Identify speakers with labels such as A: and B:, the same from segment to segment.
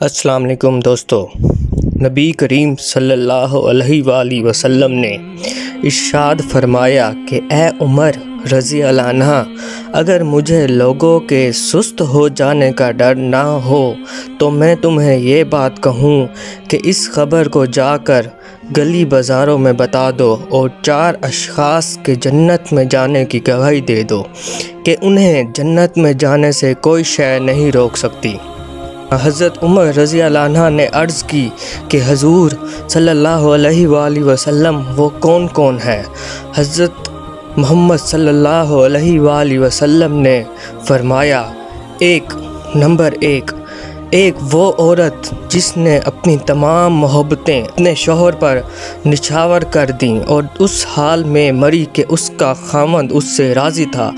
A: السلام علیکم دوستو، نبی کریم صلی اللہ علیہ وآلہ وسلم نے ارشاد فرمایا کہ اے عمر رضی اللہ عنہ، اگر مجھے لوگوں کے سست ہو جانے کا ڈر نہ ہو تو میں تمہیں یہ بات کہوں کہ اس خبر کو جا کر گلی بازاروں میں بتا دو اور 4 اشخاص کے جنت میں جانے کی گواہی دے دو کہ انہیں جنت میں جانے سے کوئی شے نہیں روک سکتی۔ حضرت عمر رضی اللہ عنہ نے عرض کی کہ حضور صلی اللہ علیہ وآلہ وسلم وہ کون کون ہے؟ حضرت محمد صلی اللہ علیہ وآلہ وسلم نے فرمایا، نمبر ایک وہ عورت جس نے اپنی تمام محبتیں اپنے شوہر پر نچھاور کر دیں اور اس حال میں مری کہ اس کا خاوند اس سے راضی تھا،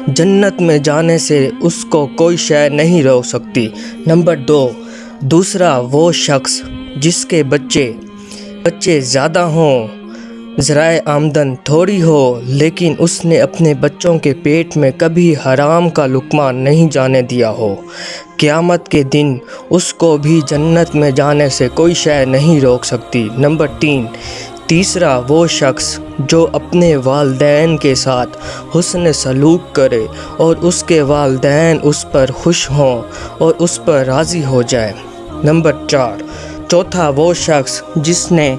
A: جنت میں جانے سے اس کو کوئی شے نہیں روک سکتی۔ نمبر دوسرا وہ شخص جس کے بچے زیادہ ہوں، ذرائع آمدن تھوڑی ہو، لیکن اس نے اپنے بچوں کے پیٹ میں کبھی حرام کا لقمہ نہیں جانے دیا ہو، قیامت کے دن اس کو بھی جنت میں جانے سے کوئی شے نہیں روک سکتی۔ نمبر تیسرا وہ شخص جو اپنے والدین کے ساتھ حسن سلوک کرے اور اس کے والدین اس پر خوش ہوں اور اس پر راضی ہو جائیں۔ نمبر چوتھا وہ شخص جس نے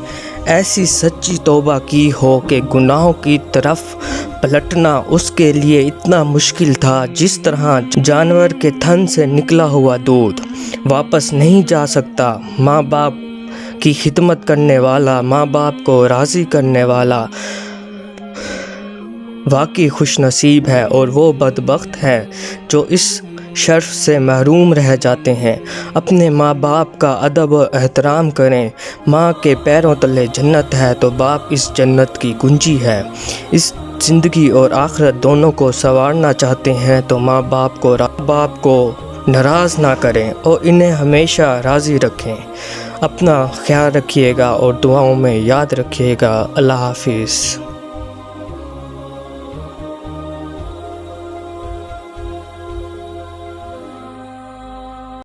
A: ایسی سچی توبہ کی ہو کہ گناہوں کی طرف پلٹنا اس کے لیے اتنا مشکل تھا جس طرح جانور کے تھن سے نکلا ہوا دودھ واپس نہیں جا سکتا۔ ماں باپ کی خدمت کرنے والا، ماں باپ کو راضی کرنے والا واقعی خوش نصیب ہے، اور وہ بدبخت ہیں جو اس شرف سے محروم رہ جاتے ہیں۔ اپنے ماں باپ کا ادب و احترام کریں۔ ماں کے پیروں تلے جنت ہے تو باپ اس جنت کی کنجی ہے۔ اس زندگی اور آخرت دونوں کو سنوارنا چاہتے ہیں تو ماں باپ کو ناراض نہ کریں اور انہیں ہمیشہ راضی رکھیں۔ اپنا خیال رکھیے گا اور دعاؤں میں یاد رکھیے گا۔ اللہ حافظ۔